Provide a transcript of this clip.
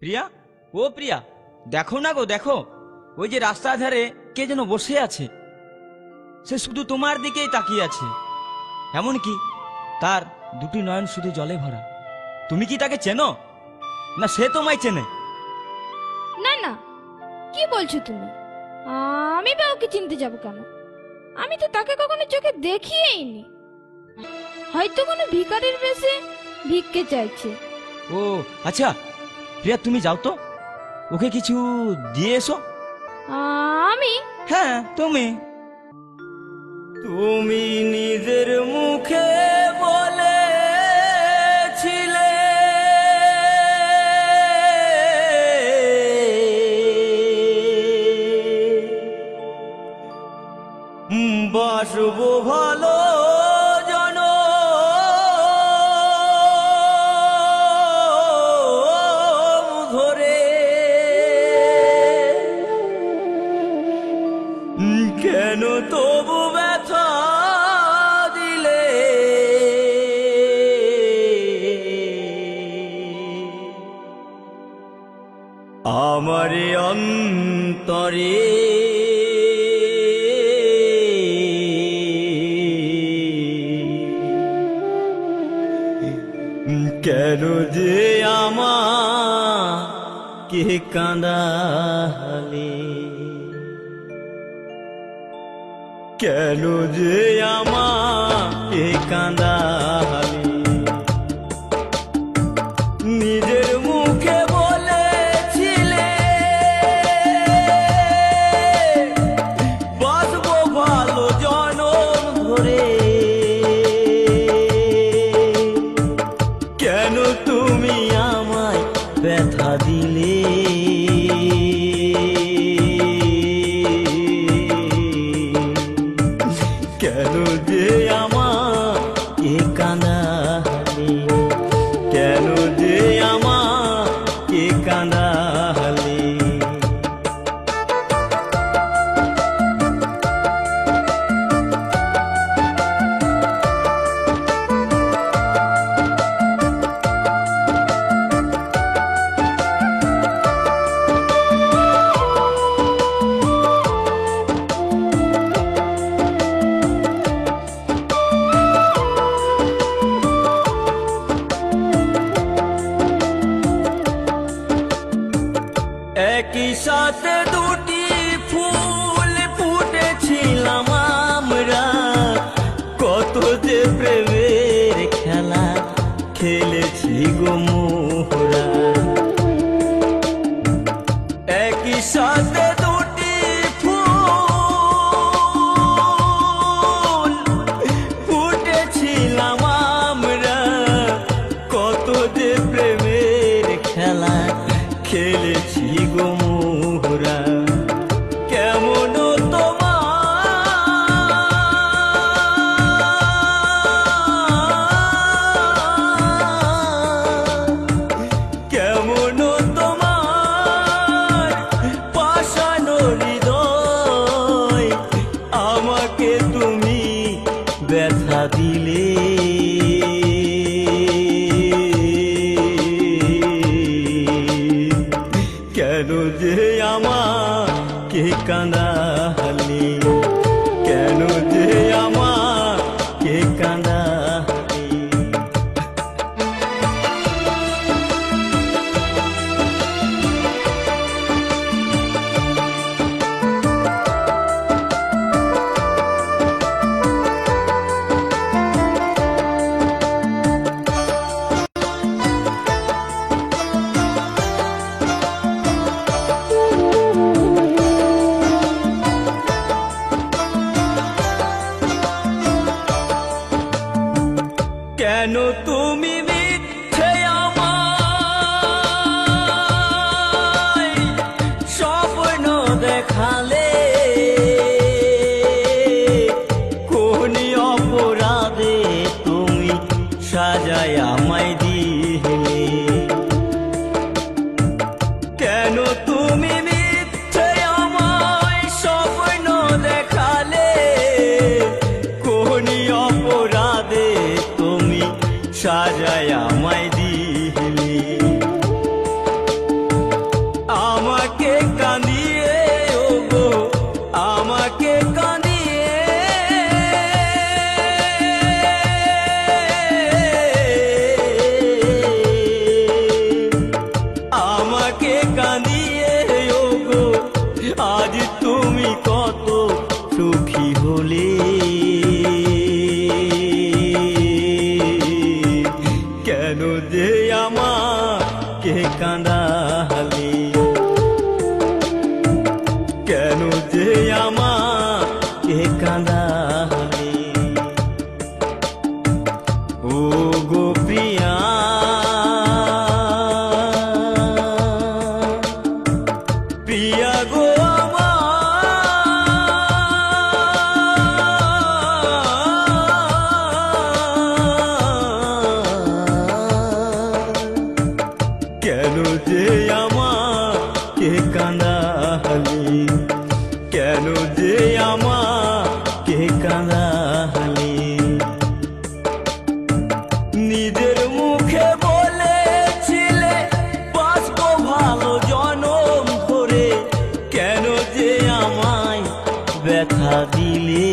প্রিয়া, ও প্রিয়া, দেখো না গো, দেখো ওই যে রাস্তার ধারে কে যেন বসে আছে। সে শুধু তোমার দিকেই তাকিয়ে আছে, এমনকি তার দুটি নয়ন শুধু জলে ভরা। তুমি কি তাকে চেনো, না সে তোমায় চেনে? না না, কি বলছো তুমি? আমি বা ওকে চিনতে যাব কেন? আমি তো তাকে কখনো চোখে দেখিয়েইনি। হয়তো কোনো ভিখারির বেশে ভিক্ষে চাইছে। ও আচ্ছা প্রিয়া, তুমি যাও তো, ওকে কিছু দিয়ে এসো। আমি? হ্যাঁ তুমি। তুমি নিজের মুখে বলেছিলে বাসবো ভালো ধরে, কেন তবু ব্যথা দিলে? আমারে অন্তরে কেন যে আমাকে কাঁদালে? কেন যে আমাকে কাঁদালে? নিজের মুখে বলেছিলে বাসবো ভালো জনম ধরে, কেন তুমি আমায় ব্যথা দিলে? কেন যে আমাকে কাঁদালে? কেন যে আমাকে কাঁদালে? একই সাথে দুটি ফুল ফুটেছিলাম আমরা, কত যে প্রেমের খেলা খেলেছি গো মোহরা। একই সাথে দুটি ফুল ফুটেছিলাম আমরা, কত যে প্রেমের খেলা খেলেছি গো মোহরা। কেমন কেমন তোমার পাষাণ হৃদয়, আমাকে তুমি ব্যথা দিলে? কেন যে আমাকে কাঁদালে? কেন যে আমাকে কাঁদালে? কেন তুমি মিথ্যে আমায় স্বপ্ন দেখালে? কোন অপরাধে তুমি সাজায় আমায় দিলে? কেন তুমি মিথ্যে আমায় স্বপ্ন দেখালে? কোন অপরাধে তুমি সাজায় আমায় দিলে? কাঁদালে, কেন যে আমাকে কাঁদালে, ও গো প্রিয়া, প্রিয়া গো কেন যে আমাকে কাঁদালে, কেন যে আমাকে কাঁদালে, নিজের মুখে বলেছিলে বাঁচবো ভালো জনম ধরে, কেন যে আমায় ব্যথা দিলে।